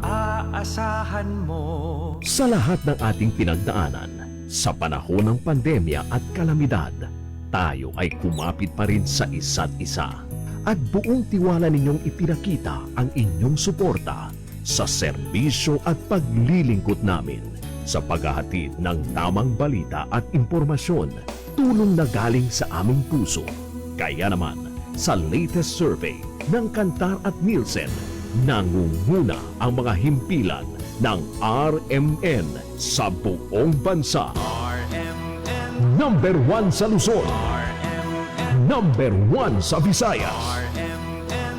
maaasahan mo. Sa lahat ng ating pinagdaanan, sa panahon ng pandemya at kalamidad, tayo ay kumapit pa rin sa isa't isa. At buong tiwala ninyong ipinakita ang inyong suporta sa serbisyo at paglilingkod namin sa paghahatid ng tamang balita at impormasyon, tulong na galing sa aming puso. Kaya naman, sa latest survey ng Kantar at Nielsen, nangunguna ang mga himpilan ng RMN sa buong bansa. RMN, Number 1 sa Luzon, RMN, number 1 sa Visayas, RMN,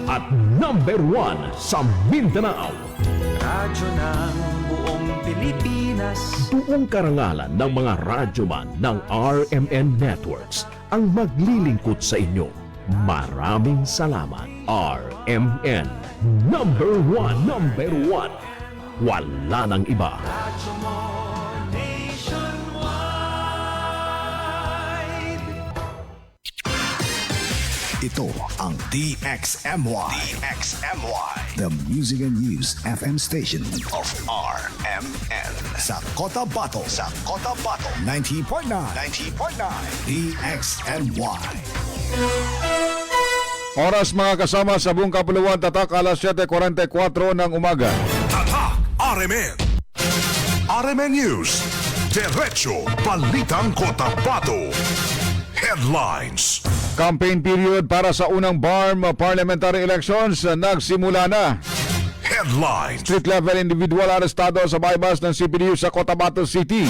at number 1 sa Mindanao. radyo ng buong Pilipinas. Buong karangalan ng mga radyoman ng RMN Networks ang maglilingkod sa inyo. Maraming salamat, RMN. Number 1, number 1. Wala nang iba. Radyo mo nationwide. Ito ang DXMY. The Music and News FM station of RMN. Sa Cotabato. 90.9. DXMY. Oras mga kasama sa buong kapuluan, tatak alas 7:44 ng umaga. Tatak RMN. RMN News. Diretso Balitang Cotabato. Headlines. Campaign period para sa unang BARM parliamentary elections nagsimula na. Headlines. Street level individual arestado sa bypass ng CPDU sa Cotabato City.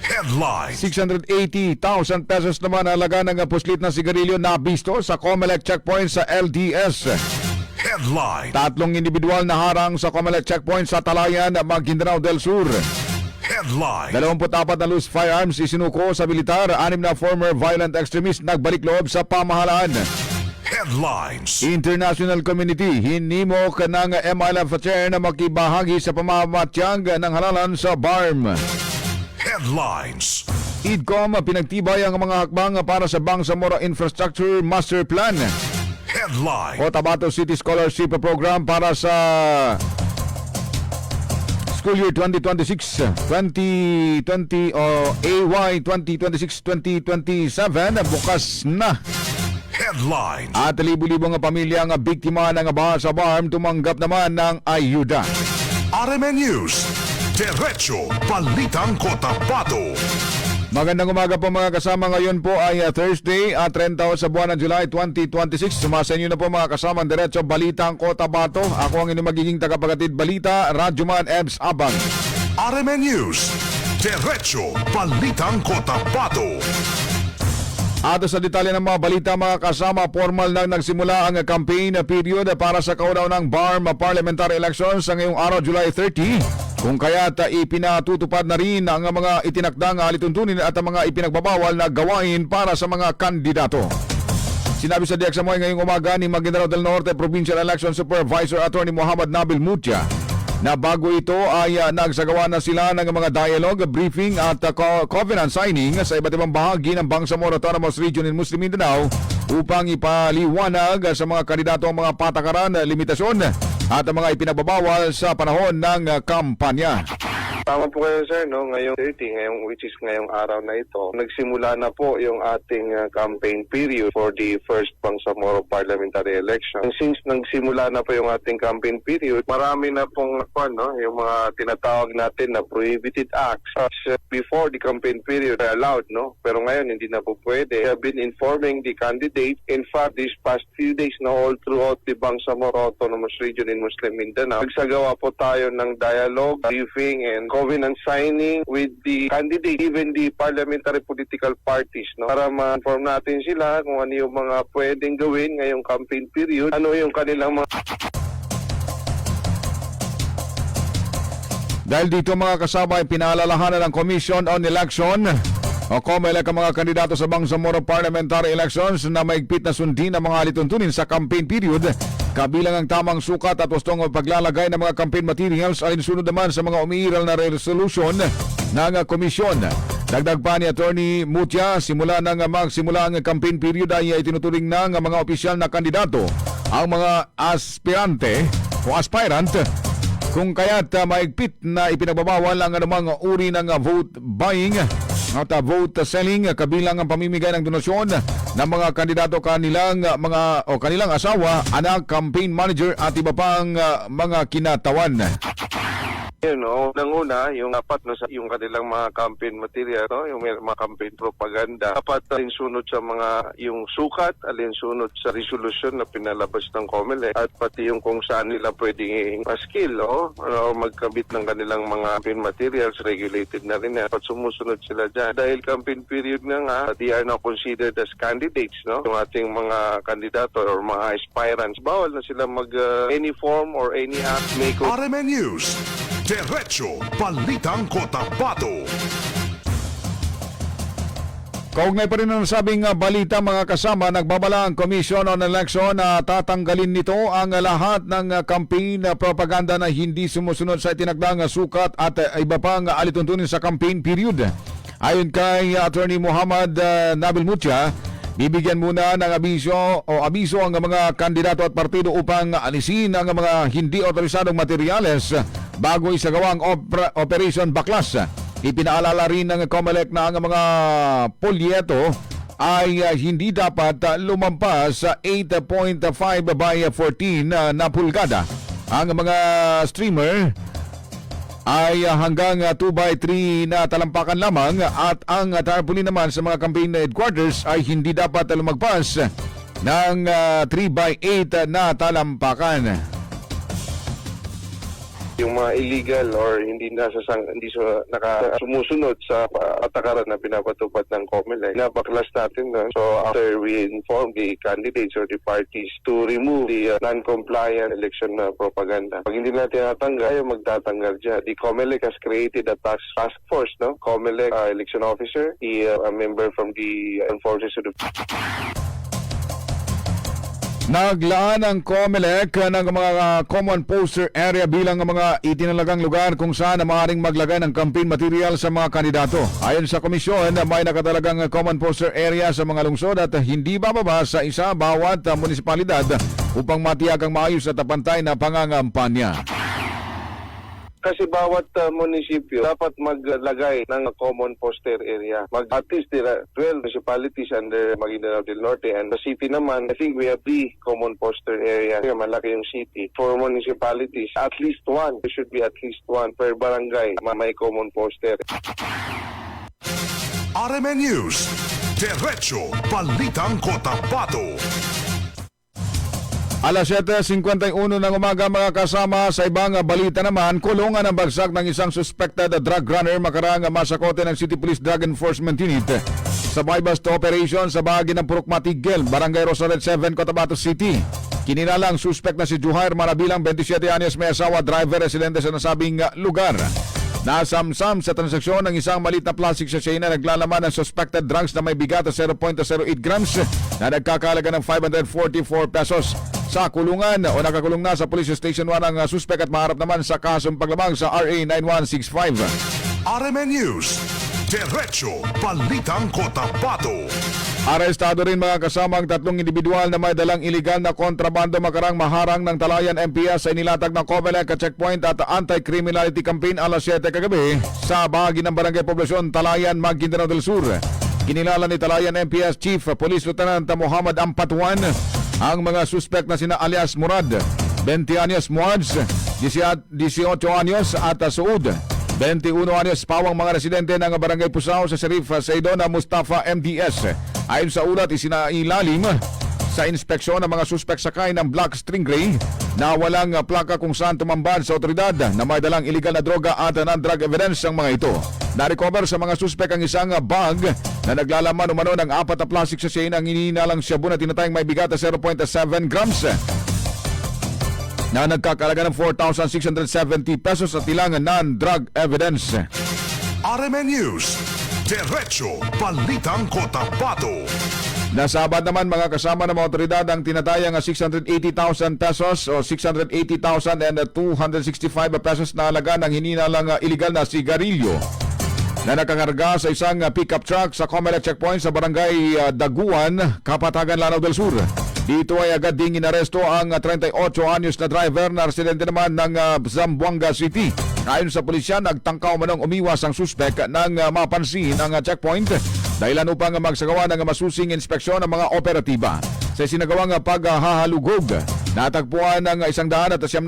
Headlines. 680,000 pesos naman halaga ng puslit na sigarilyo na bisto sa Comelec checkpoint sa LDS. Headlines. 3 individual na harang sa Comelec checkpoint sa Talayan, Maguindanao del Sur. Headlines. 24 na loose firearms isinuko sa militar, 6 na former violent extremist nagbalik loob sa pamahalaan. Headlines. International community hinimok ng MILF chair na makibahagi sa pamamatyag ng halalan sa BARM. Headlines. IDCOM pinagtibay ang mga hakbang para sa Bangsamoro Infrastructure Master Plan. Headlines. Cotabato City Scholarship Program para sa school year 2026-2020 o AY 2026-2027 bukas na. Headlines. At libu-libong pamilya ang biktima ng baha sa BARM tumanggap naman ng ayuda. RMN News. Diretso Balitang Cotabato. Magandang umaga po mga kasama. Ngayon po ay Thursday at 30 sa buwan ng July 2026. Sumasa inyo na po mga kasama ang Diretso Balitang Cotabato. Ako ang inyong magiging tagapaghatid balita, Radyoman Ebs Abang. RMN News. Diretso Balitang Cotabato. At sa detalye ng mga balita mga kasama, formal nang nagsimula ang campaign period para sa kaunaw ng BARM parliamentary elections sa ngayong araw, July 30. Kung kaya't ipinatutupad na rin ang mga itinakdang alituntunin at ang mga ipinagbabawal na gawain para sa mga kandidato. Sinabi sa DXMY ngayong umaga ni Maguindanao del Norte Provincial Election Supervisor Attorney Muhammad Nabil Mutia na bago ito ay nagsagawa na sila ng mga dialogue, briefing at covenant signing sa iba't ibang bahagi ng Bangsamoro Autonomous Region in Muslim Mindanao upang ipaliwanag sa mga kandidato ang mga patakaran, limitasyon at ang mga ipinagbabawal sa panahon ng kampanya. Tama po kayo sir, no? Ngayong 30, which is ngayong araw na ito, nagsimula na po yung ating campaign period for the first Bangsamoro parliamentary election. And since nagsimula na po yung ating campaign period, marami na pong yung mga tinatawag natin na prohibited acts. Before the campaign period allowed, no? Pero ngayon hindi na po pwede. We have been informing the candidate. In fact, these past few days na all throughout the Bangsamoro Autonomous Region in Muslim Mindanao, nagsagawa po tayo ng dialogue, briefing, and covenant signing with the candidate, even the parliamentary political parties, no? Para ma-inform natin sila kung ano yung mga pwedeng gawin ngayong campaign period, ano yung kanilang mga... Dahil dito mga kasama ay pinaalalahanan ng Commission on Election o COMELEC ang mga kandidato sa Bangsamoro Parliamentary Elections na maigpit na sundin ang mga alituntunin sa campaign period, kabilang ang tamang sukat at wastong paglalagay ng mga campaign materials alinsunod naman sa mga umiiral na resolution ng komisyon. Dagdag pa ni Attorney Mutia, simula nang magsimula ang campaign period ay itinuturing ng mga opisyal na kandidato ang mga aspirante o aspirant Kung kaya't maigpit na ipinagbabawal ang anumang uri ng vote buying at vote selling kabilang ang pamimigay ng donasyon ng mga kandidato kanilang kanilang asawa, anak, campaign manager at iba pang mga kinatawan. Unang-una, yung dapat sa yung kanilang mga campaign material, yung mga campaign propaganda, dapat alinsunod sa mga yung sukat, alinsunod sa resolution na pinalabas ng COMELEC at pati yung kung saan nila pwedeng ma-skill o magkabit ng kanilang mga campaign materials, regulated na rin. Dapat sumusunod sila dyan. Dahil campaign period na nga, they are now considered as candidates, yung ating mga kandidato or mga aspirants. Bawal na sila any form or any act may RMN News. Diretso Balitang Cotabato. Kaugnay pa rin ang sabing balita mga kasama, nagbabala ang Commission on Election na tatanggalin nito ang lahat ng campaign propaganda na hindi sumusunod sa itinakdang sukat at iba pang alituntunin sa campaign period. Ayon kay Attorney Muhammad Nabil Mutia, bibigyan muna ng abiso ang mga kandidato at partido upang alisin ang mga hindi otorisadong materyales bago isagawa ang Operation Baklas. Ipinaalala rin ng COMELEC na ang mga polyeto ay hindi dapat lumampas sa 8.5 by 14 na pulgada. Ang mga streamer ay hanggang 2 by 3 na talampakan lamang at ang tarpaulin naman sa mga campaign headquarters ay hindi dapat lumagpas ng 3 by 8 na talampakan. yung mga illegal or hindi nakasumusunod sa patakaran na pinapatupad ng COMELEC, nabaklas natin doon. So after we inform the candidates or the parties to remove the non-compliant election propaganda, pag hindi natin natanggal, ayaw magtatanggal dyan. The COMELEC has created a task force, no? COMELEC election officer, a member from the armed forces of the Naglaan ang COMELEC ng mga common poster area bilang mga itinalagang lugar kung saan maaaring maglagay ng campaign material sa mga kandidato. Ayon sa komisyon, may nakatalagang common poster area sa mga lungsod at hindi bababa sa isa bawat munisipalidad upang matiyak ang maayos at pantay na pangangampanya. Kasi bawat munisipyo dapat maglagay ng common poster area. At least there are 12 municipalities under Maguindanao del Norte, and the city naman, I think we have 3 common poster area. Malaki yung city. For municipalities, at least one. There should be at least one per barangay may common poster. RMN News. Diretso Balitang Cotabato. Alas 7:51 ng umaga mga kasama. Sa ibang balita naman, kulungan ang bagsak ng isang suspected drug runner makarang masakote ng City Police Drug Enforcement Unit sa buy-bust operation sa bahagi ng Purok Matigel, Barangay Rosaret 7, Cotabato City. Kinilala ang suspect na si Juhair Marabilang, 27 anyos, may asawa, driver, residente sa nasabing lugar. Nasamsam sa transaksyon ng isang maliit na plastic sachet na naglalaman ng suspected drugs na may bigat na 0.08 grams na nagkakalaga ng 544 pesos. Sa kulungan o nakakulong na sa Police Station 1 ang suspect at maharap naman sa kasong paglamang sa RA 9165. RMN News. Diretso Balitang Cotabato. Arestado rin mga kasama ang 3 individual na may dalang iligal na kontrabando makarang maharang ng Talayan MPS sa inilatag ng COMELEC checkpoint at anti-criminality campaign alas 7 kagabi sa bahagi ng Barangay Poblasyon, Talayan, Maguindanao del Sur. Kinilala ni Talayan MPS Chief Police Lieutenant Muhammad Ampatuan ang mga suspect na sina alias Murad, 20 anyos, Muads, 18 anyos at Suud, 21 anyos, pawang mga residente ng Barangay Pusao sa Sharif Saidona Mustafa MDS. Ayon sa ulat, isinailalim sa inspeksyon ng mga suspect sakay ng Black Stingray na walang plaka kung saan tumambad sa otoridad na may dalang illegal na droga at non-drug evidence ang mga ito. Na-recover sa mga suspect ang isang bag na naglalaman umano ng 4 na plastic sachet ng ininalang shabu na tinatayang may bigat na 0.7 grams na nagkakalaga ng 4,670 pesos at ilang non-drug evidence. RMN News. Diretso Balitang Cotabato. Nasabad naman mga kasama ng mga otoridad ang tinatayang 680,000 pesos o 680,265 pesos na halaga ng hininalang illegal na sigarilyo na nakakarga sa isang pickup truck sa COMELEC checkpoint sa Barangay Daguan, Kapatagan, Lanao del Sur. Dito ay agad ding inaresto ang 38 anyos na driver na residente naman ng Zamboanga City. Ayon sa pulisya, nagtangkaw manong umiwas ang suspek nang mapansin ang checkpoint dahilan upang magsagawa ng masusing inspeksyon ng mga operatiba. Sa sinagawang paghahalugog, natagpuan ng 175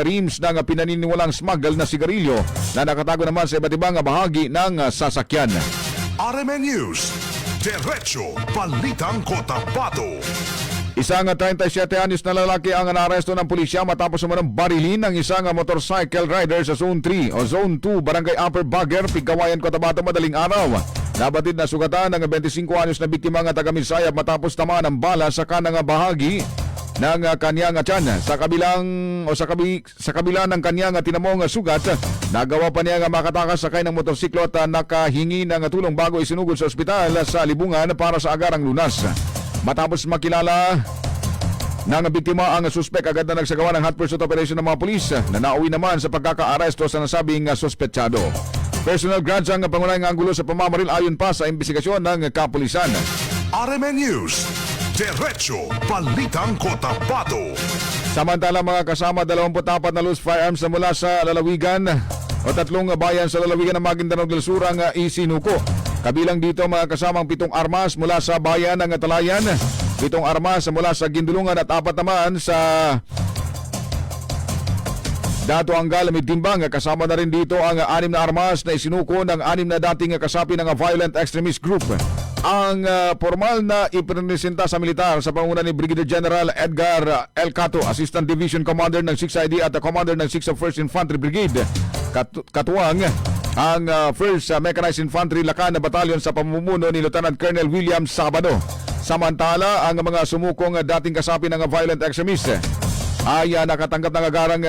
rims ng pinaniniwalang smuggle na sigarilyo na nakatago naman sa iba't ibang bahagi ng sasakyan. RMN News, Diretso Balitang Cotabato. Isang 37 anyos na lalaki ang naaresto ng pulisya matapos umanong barilin ng isang motorcycle rider sa Zone 3 o Zone 2, Barangay Upper Bagger, Pigkawayan, Cotabato madaling araw. Nabatid na sugatan ng 25 anyos na biktima ng taga-Misayab matapos tamaan ng bala sa kanang bahagi ng kanyang tiyan. Sa kabila ng kanyang tinamong sugat, nagawa pa niya makatakas sakay ng motorsiklo at nakahingi ng tulong bago isinugod sa ospital sa Libungan para sa agarang lunas. Matapos makilala ng biktima ang suspek, agad na nagsagawa ng hot pursuit operation ng mga pulis na nauwi naman sa pagkaka-aresto sa nasabing suspetsado. Personal grudge ang pangunahing anggulo sa pamamaril ayon pa sa investigasyon ng kapulisan. RMN News, Diretso Balitang Cotabato. Samantala mga kasama, 24 na loose firearms na mula sa lalawigan o 3 bayan sa lalawigan ng Maguindanao del Sur ang isinuko. Kabilang dito mga kasamang 7 armas mula sa bayan ng Talayan, 7 armas mula sa Gindulungan at 4 naman sa Dato Angal, Midtimbang. Kasama na rin dito ang 6 na armas na isinuko ng 6 na dating kasapi ng violent extremist group. Ang formal na ipresenta sa militar sa pangunguna ni Brigadier General Edgar El Cato, Assistant Division Commander ng 6ID at Commander ng 6th First Infantry Brigade. Katuwang ang 1st Mechanized Infantry Lakan na Batalyon sa pamumuno ni Lieutenant Colonel William Sabado. Samantala, ang mga sumukong dating kasapi ng violent extremist ay nakatanggap ng agarang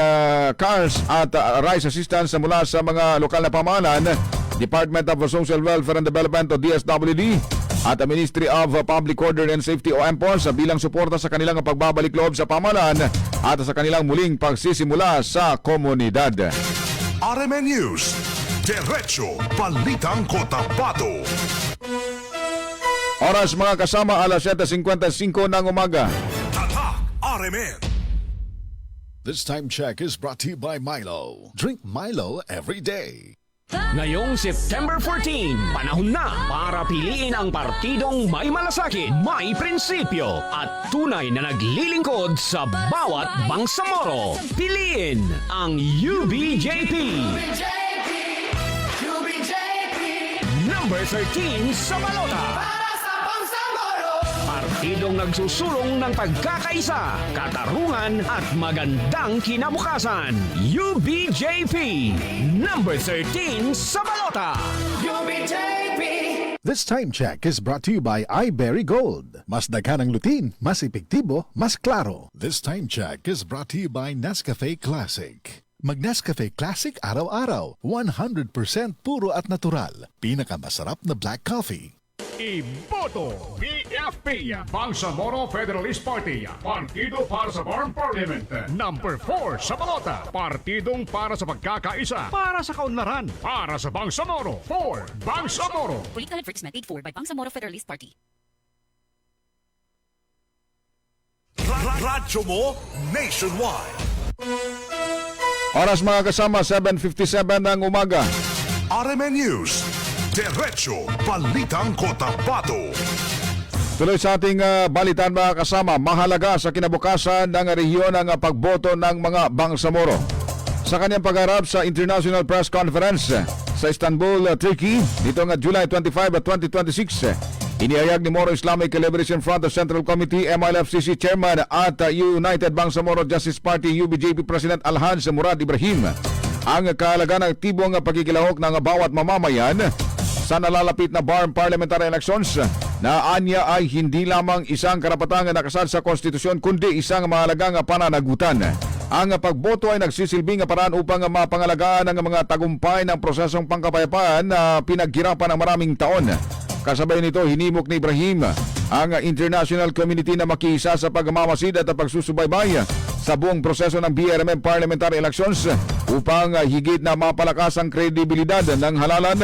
cars at rice assistance mula sa mga lokal na pamahalaan, Department of Social Welfare and Development o DSWD at Ministry of Public Order and Safety o MPOS bilang suporta sa kanilang pagbabalik loob sa pamahalaan at sa kanilang muling pagsisimula sa komunidad. RMN News, Diretso Balitang Cotabato. Oras mga kasama, alas 7:55 ng umaga. Tatak RMN. This time check is brought to you by Milo. Drink Milo every day. Ngayong September 14, panahon na para piliin ang partidong may malasakit, may prinsipyo at tunay na naglilingkod sa bawat bangsamoro. Piliin ang UBJP. Number 13 sa balota. Partidong nagsusulong ng pagkakaisa, katarungan at magandang kinabukasan. UBJP, number 13 sa balota. This time check is brought to you by iBerry Gold. Mas daghan ang lutin, mas epektibo, mas klaro. This time check is brought to you by Nescafe Classic. Mag-Nescafe Classic araw-araw. 100% puro at natural. Pinakamasarap na black coffee. Iboto BFP Bangsamoro Federalist Party, partido para sa Farm Parliament. Number 4 sa balota, partidong para sa pagkakaisa, para sa kaunlaran, para sa Bangsamoro. 4 Bangsamoro. Political advertisement paid for by Bangsamoro Federalist Party. Radyo mo nationwide. Oras mga kasama, 7:57 ng umaga. RMN News, Diretso Balitang Cotabato. Tuloy sa ating balitan mga kasama, mahalaga sa kinabukasan ng rehiyon ang pagboto ng mga Bangsamoro. Sa kanyang pagharap sa International Press Conference sa Istanbul, Turkey, nitong July 25, 2026, inihayag ni Moro Islamic Liberation Front of Central Committee, MILFCC Chairman at United Bangsamoro Justice Party, UBJP President Alhaj Murad Ibrahim, ang kahalagan ng aktibong pagkikilahok ng bawat mamamayan sa nalalapit na BARM parliamentary elections na anya ay hindi lamang isang karapatang nakasal sa konstitusyon kundi isang mahalagang pananagutan. Ang pagboto ay nagsisilbing paraan upang mapangalagaan ang mga tagumpay ng prosesong pangkapayapaan na pinaghirapan ng maraming taon. Kasabay nito, hinimok ni Ibrahim ang international community na makiisa sa pagmamasid at pagsusubaybay sa buong proseso ng BRMM parliamentary elections upang higit na mapalakas ang kredibilidad ng halalan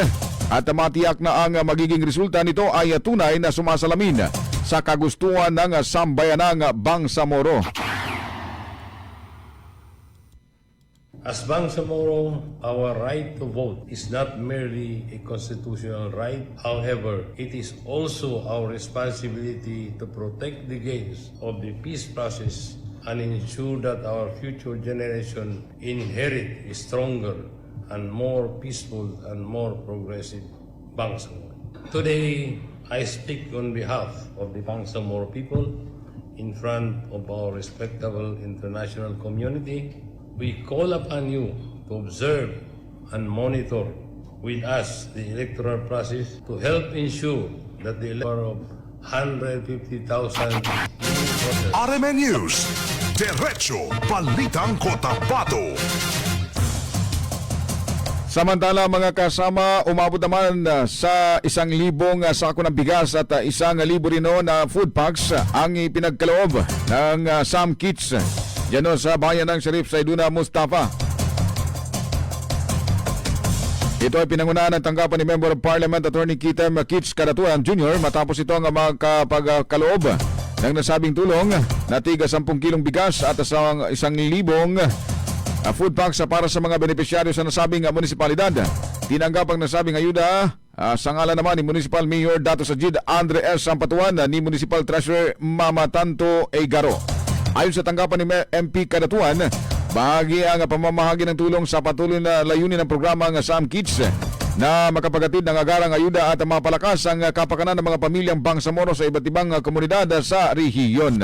at matiyak na ang magiging resulta nito ay tunay na sumasalamin sa kagustuhan ng sambayanang Bangsamoro. As Bangsamoro, our right to vote is not merely a constitutional right. However, it is also our responsibility to protect the gains of the peace process and ensure that our future generation inherit a stronger and more peaceful and more progressive Bangsamoro. Today, I speak on behalf of the Bangsamoro people in front of our respectable international community. We call upon you to observe and monitor with us the electoral process to help ensure that the electoral of 150,000 voters RMN News, Diretso Balitang Cotabato. Samantala mga kasama, umabot naman sa 1,000 sako ng bigas at 1,000 rin na food packs ang ipinagkaloob ng Sam Kits dyan sa bayan ng Sharif Saiduna Mustafa. Ito ay pinangunahan ng tanggapan ni Member of Parliament Attorney Kitem Kits Kadatuan Jr. matapos ito ang makapagkaloob ng nasabing tulong na tiga 10 kilong bigas at 1,000 food packs para sa mga benepisyaryo sa nasabing munisipalidad. Tinanggap ang nasabing ayuda sa ngalan naman ni Municipal Mayor Dato Sajid Andre S. Sampatuan ni Municipal Treasurer Mama Tanto Eigaro. Ayon sa tanggapan ni MP Kadatuan, bahagi ang pamamahagi ng tulong sa patuloy na layunin ng programa ng Sam Kids na makapagatid ng agarang ayuda at mapalakas ang kapakanan ng mga pamilyang Bangsamoro sa iba't ibang komunidad sa rehiyon.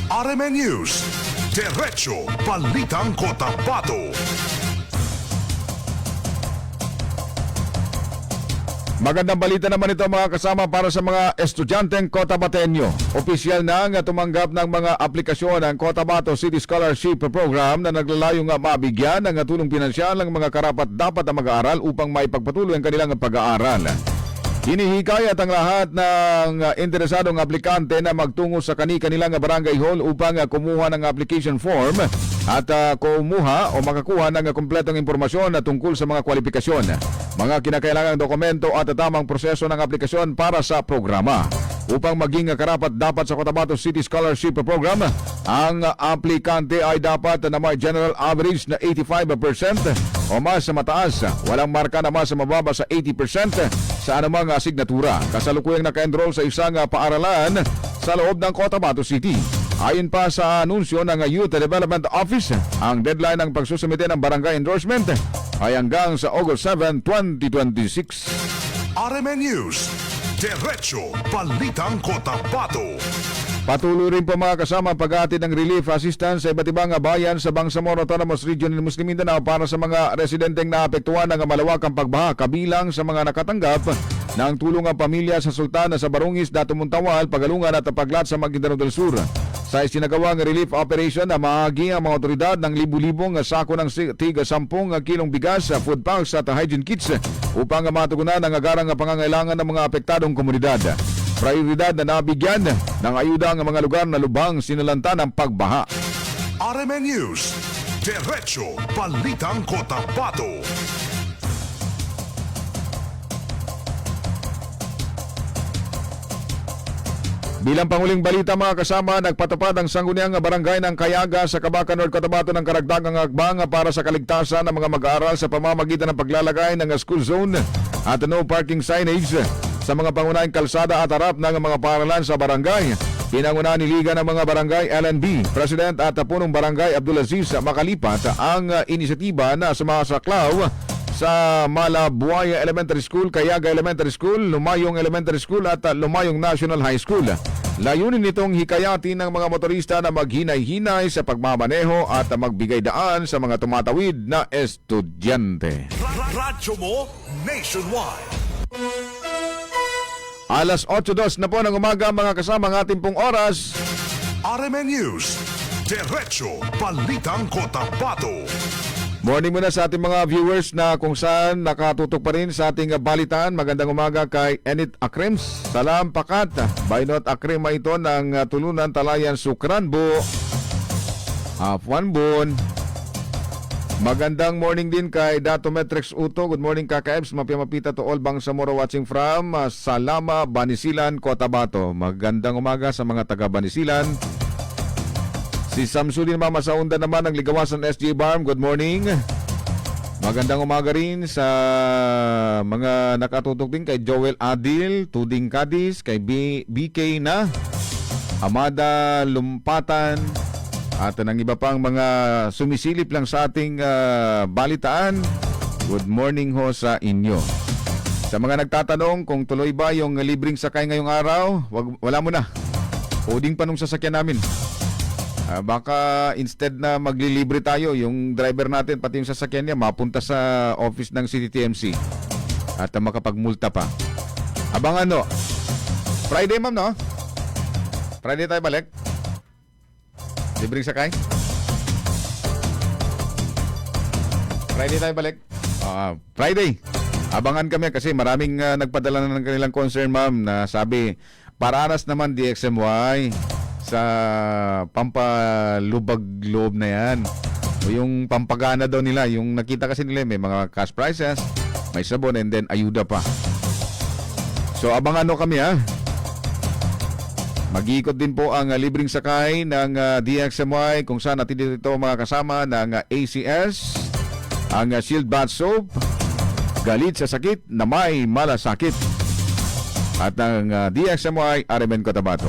RMN News, Diretso Balitang Cotabato. Magandang balita naman ito mga kasama para sa mga estudyanteng Cotabateño. Opisyal na nga tumanggap ng mga aplikasyon ng Cotabato City Scholarship Program na naglalayong mabigyan ng tulong pinansyal ng mga karapat-dapat na mag-aaral upang maipagpatuloy ang kanilang pag-aaral. Hinihikayat ang lahat ng interesadong aplikante na magtungo sa kanilang barangay hall upang kumuha ng application form at kumuha o makakuha ng kumpletong impormasyon tungkol sa mga kwalifikasyon, mga kinakailangang dokumento at tamang proseso ng aplikasyon para sa programa. Upang maging karapat-dapat sa Cotabato City Scholarship Program, ang aplikante ay dapat na may general average na 85% o mas mataas. Walang marka na mas mababa sa 80% sa anumang asignatura. Kasalukuyang naka-enroll sa isang paaralan sa loob ng Cotabato City. Ayon pa sa anunsyo ng Youth Development Office, ang deadline ng pagsusumite ng barangay endorsement ay hanggang sa August 7, 2026. RMN News, Diretso Balitang Cotabato. Patuloy rin po mga kasama pag-aatid ng relief assistance sa iba't ibang bayan sa Bangsamoro Autonomous Region ng Muslim Mindanao para sa mga residenteng naapektuhan ng malawakang pagbaha, kabilang sa mga nakatanggap ng tulong ang pamilya sa Sultana sa Barungis, Datumuntawan, Pagalungan at Paglat sa Maguindanao del Sur. Sa isinagawang relief operation na mahagi ang mga otoridad ng libu-libong sako ng tiga 10 kilong bigas, food packs at hygiene kits upang matugunan ang agarang pangangailangan ng mga apektadong komunidad. Prioridad na nabigyan ng ayuda ang mga lugar na lubhang sinalanta ng pagbaha. RMN News, Diretso Balitang Cotabato. Bilang panguling balita mga kasama, nagpatupad ang sangguniang barangay ng Kayaga sa Cabacan North Cotabato ng karagdagang hakbang para sa kaligtasan ng mga mag-aaral sa pamamagitan ng paglalagay ng school zone at no parking signage sa mga pangunahing kalsada at harap ng mga paaralan sa barangay. Pinangunahan ni Liga ng mga Barangay LNB, President at Punong Barangay Abdulaziz Makalipat ang inisyatiba na sumasaklaw sa Malabuaya Elementary School, Kayaga Elementary School, Lumayong Elementary School at Lumayong National High School. Layunin nitong hikayatin ng mga motorista na maghinay-hinay sa pagmamaneho at magbigay daan sa mga tumatawid na estudyante. Radyo mo nationwide. Alas 8:02 na po ng umaga mga kasama ng ating pong oras. RMN News, Diretso Balitang Cotabato. Morning muna sa ating mga viewers na kung saan nakatutok pa rin sa ating balitaan. Magandang umaga kay Enit Akrems. Salam Pakat. Baynot Akrema ito ng Tulunan, Talayan, Sukranbo, Afwanbon, Magandang morning din kay Dato Metrex Uto. Good morning Kaka-Ebs. Mapia-mapita to all Bangsamoro watching from Salama, Banisilan, Cotabato. Magandang umaga sa mga taga Banisilan. Si Samsudin Mama Saunda naman ng Ligawasan SG Barm. Good morning. Magandang umaga rin sa mga nakatutok din kay Joel Adil, Tuding Cadiz, kay BK na, Amada Lumpatan, at ng iba pang mga sumisilip lang sa ating balitaan. Good morning ho sa inyo. Sa mga nagtatanong kung tuloy ba yung libreng sakay ngayong araw, wala mo na. Uding pa nung sasakyan namin. Baka instead na maglilibre tayo, yung driver natin, pati yung sasakyan niya, mapunta sa office ng City TMC at makapagmulta pa. Abangan no. Friday ma'am no? Friday tayo balik? Libreng sakay? Friday tayo balik? Friday. Abangan kami kasi maraming nagpadala na ng kanilang concern ma'am na sabi, paranas naman DXMY sa pampalubag loob na yan. O yung pampagana daw nila, yung nakita kasi nila may mga cash prizes, may sabon and then ayuda pa. So abangan no kami ha. Mag-iikot din po ang libreng sakay ng DXMY kung saan natin dito mga kasama ng ACS, ang Shield Bath Soap, Galit sa Sakit na May Malasakit, at ng DXMY RMN Cotabato.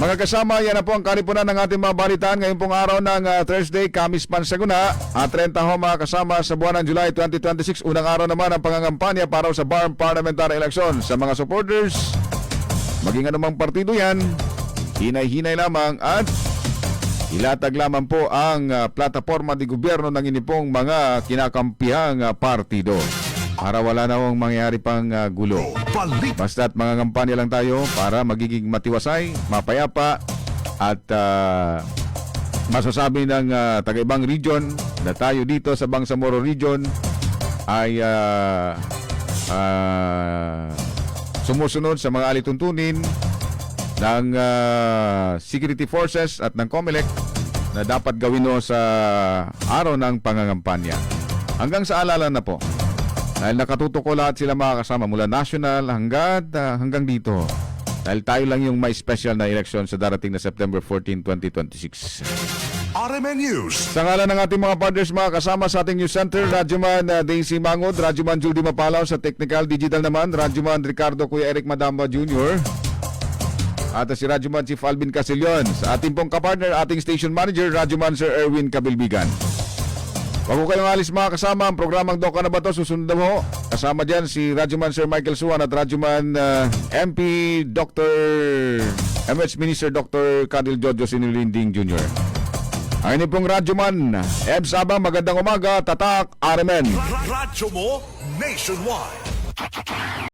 Mga kasama, yan na po ang kalipunan ng ating mga balitaan ngayon pong araw ng Thursday, Kamis Pansaguna, at 30 ho mga kasama sa buwan ng July 2026. Unang araw naman ang pangangampanya para sa BARM Parliamentary Election. Sa mga supporters, maging anumang partido yan, hinay-hinay lamang at ilatag lamang po ang plataforma di gobyerno ng inipong mga kinakampihang partido para wala na hong mangyari pang gulo. Basta't mga kampanya lang tayo para magiging matiwasay, mapayapa at masasabi ng taga-ibang region na tayo dito sa Bangsamoro region ay sumusunod sa mga alituntunin ng security forces at ng COMELEC na dapat gawin no sa araw ng pangangampanya. Hanggang sa alala na po, dahil nakatutok ko lahat sila mga kasama mula national hanggang dito. Dahil tayo lang yung may special na election sa darating na September 14, 2026. RMN News. Sa ngalan ng ating mga partners, mga kasama sa ating news center, Radyoman Daisy Mangod, Radyoman Judy Mapalaw sa technical digital naman, Radyoman Ricardo Kuya Eric Madamba Jr. at si Radyoman Chief Alvin Casillon. Sa ating pong kapartner, ating station manager, Radyoman Sir Erwin Kabilbigan. Wag ko kayong alis mga kasama, ang programang Doka na ba to susunod na mo. Kasama dyan si Radyoman Sir Michael Suwan at Radyoman MP Dr. MH Minister Dr. Kadil Jojo Sinulinding Jr. Ang ini pong Radyoman, Ebs Abang, magandang umaga, tatak, RMN. Radyo mo nationwide.